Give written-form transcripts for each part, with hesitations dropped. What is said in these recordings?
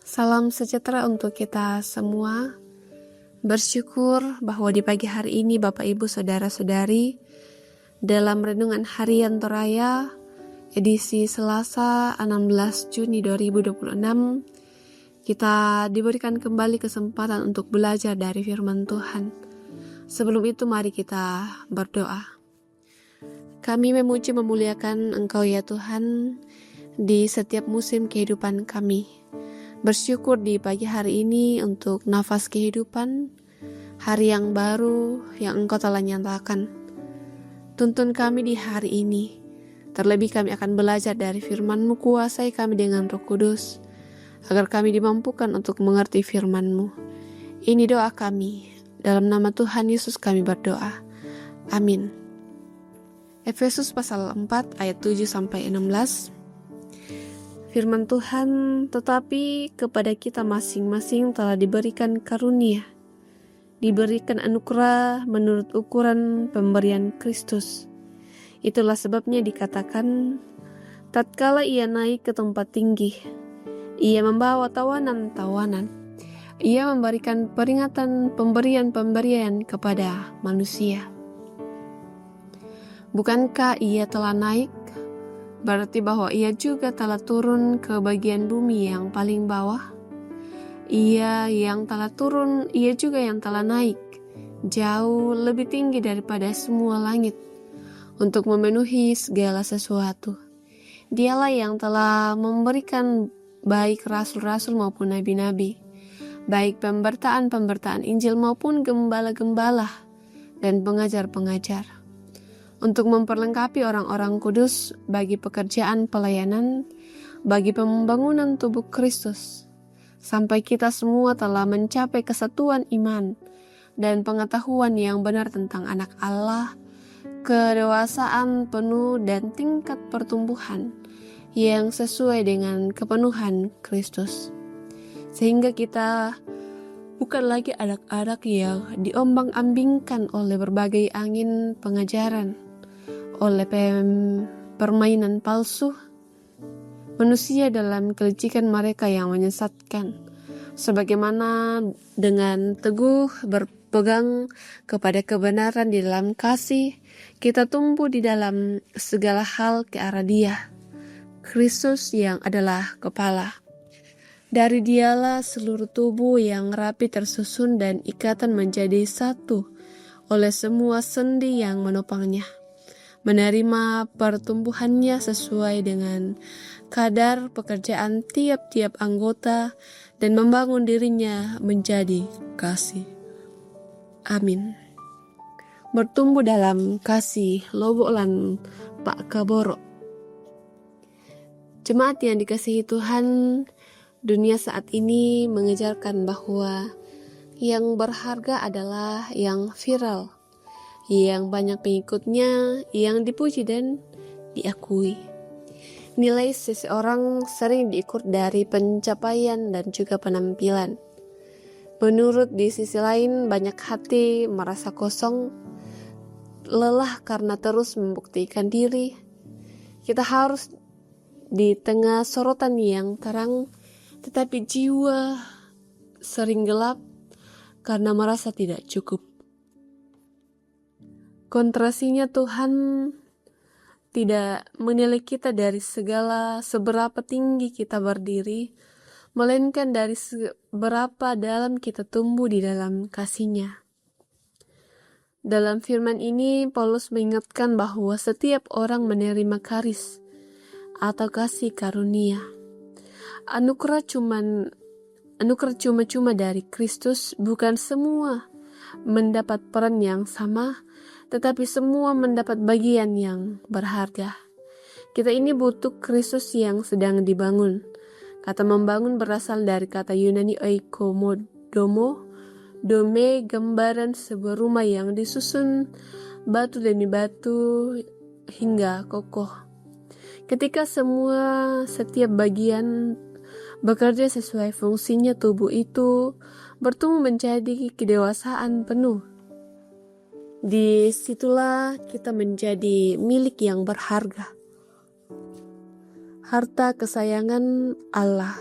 Salam sejahtera untuk kita semua. Bersyukur bahwa di pagi hari ini Bapak Ibu Saudara-saudari dalam Renungan Harian Toraya edisi Selasa 16 Juni 2026 kita diberikan kembali kesempatan untuk belajar dari firman Tuhan. Sebelum itu mari kita berdoa. Kami memuji memuliakan Engkau ya Tuhan di setiap musim kehidupan kami. Bersyukur di pagi hari ini untuk nafas kehidupan, hari yang baru yang Engkau telah nyatakan. Tuntun kami di hari ini. Terlebih kami akan belajar dari firman-Mu, kuasai kami dengan Roh Kudus, agar kami dimampukan untuk mengerti firman-Mu. Ini doa kami, dalam nama Tuhan Yesus kami berdoa. Amin. Efesus pasal 4 ayat 7-16. Firman Tuhan, tetapi kepada kita masing-masing telah diberikan karunia, diberikan anugerah menurut ukuran pemberian Kristus. Itulah sebabnya dikatakan, tatkala ia naik ke tempat tinggi, ia membawa tawanan-tawanan, ia memberikan peringatan pemberian-pemberian kepada manusia. Bukankah ia telah naik? Berarti bahwa ia juga telah turun ke bagian bumi yang paling bawah. Ia yang telah turun, ia juga yang telah naik jauh lebih tinggi daripada semua langit untuk memenuhi segala sesuatu. Dialah yang telah memberikan baik rasul-rasul maupun nabi-nabi, baik pemberitaan-pemberitaan Injil maupun gembala-gembala dan pengajar-pengajar, untuk memperlengkapi orang-orang kudus bagi pekerjaan pelayanan, bagi pembangunan tubuh Kristus, sampai kita semua telah mencapai kesatuan iman dan pengetahuan yang benar tentang anak Allah, kedewasaan penuh dan tingkat pertumbuhan yang sesuai dengan kepenuhan Kristus. Sehingga kita bukan lagi anak-anak yang diombang-ambingkan oleh berbagai angin pengajaran, oleh permainan palsu, manusia dalam kelicikan mereka yang menyesatkan, sebagaimana dengan teguh berpegang kepada kebenaran di dalam kasih, kita tumbuh di dalam segala hal ke arah Dia, Kristus yang adalah kepala. Dari Dialah seluruh tubuh yang rapi tersusun dan ikatan menjadi satu oleh semua sendi yang menopangnya, menerima pertumbuhannya sesuai dengan kadar pekerjaan tiap-tiap anggota dan membangun dirinya menjadi kasih. Amin. Bertumbuh dalam kasih loboklan Pak Kaboro. Jemaat yang dikasihi Tuhan, dunia saat ini mengejarkan bahwa yang berharga adalah yang viral, yang banyak pengikutnya, yang dipuji dan diakui. Nilai seseorang sering diukur dari pencapaian dan juga penampilan. Menurut di sisi lain, banyak hati merasa kosong, lelah karena terus membuktikan diri. Kita harus di tengah sorotan yang terang, tetapi jiwa sering gelap karena merasa tidak cukup. Kontrasinya Tuhan tidak menilai kita dari segala seberapa tinggi kita berdiri, melainkan dari seberapa dalam kita tumbuh di dalam kasih-Nya. Dalam firman ini, Paulus mengingatkan bahwa setiap orang menerima karis atau kasih karunia. Anugerah cuma-cuma dari Kristus. Bukan semua mendapat peran yang sama, tetapi semua mendapat bagian yang berharga. Kita ini butuh Kristus yang sedang dibangun. Kata membangun berasal dari kata Yunani oikomodomo, dome, gambaran sebuah rumah yang disusun batu demi batu hingga kokoh. Ketika setiap bagian bekerja sesuai fungsinya, tubuh itu bertumbuh menjadi kedewasaan penuh. Disitulah kita menjadi milik yang berharga, harta kesayangan Allah,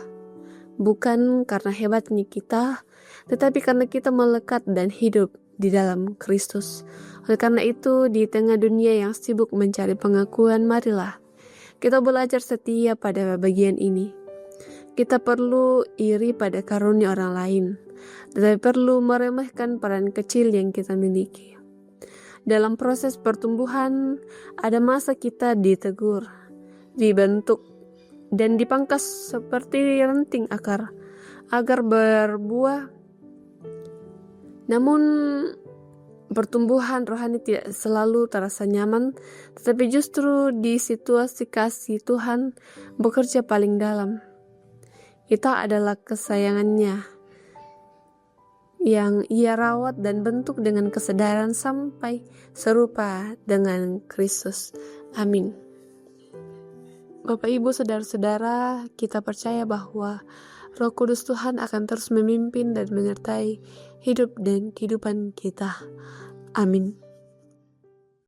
bukan karena hebatnya kita, tetapi karena kita melekat dan hidup di dalam Kristus. Oleh karena itu, di tengah dunia yang sibuk mencari pengakuan, marilah kita belajar setia pada bagian ini. Kita perlu iri pada karunia orang lain, tetapi perlu meremehkan peran kecil yang kita miliki. Dalam proses pertumbuhan, ada masa kita ditegur, dibentuk, dan dipangkas seperti ranting akar agar berbuah. Namun, pertumbuhan rohani tidak selalu terasa nyaman, tetapi justru di situasi kasih Tuhan bekerja paling dalam. Kita adalah kesayangannya yang Ia rawat dan bentuk dengan kesadaran sampai serupa dengan Kristus. Amin. Bapak, Ibu, saudara-saudara, kita percaya bahwa Roh Kudus Tuhan akan terus memimpin dan menyertai hidup dan kehidupan kita. Amin.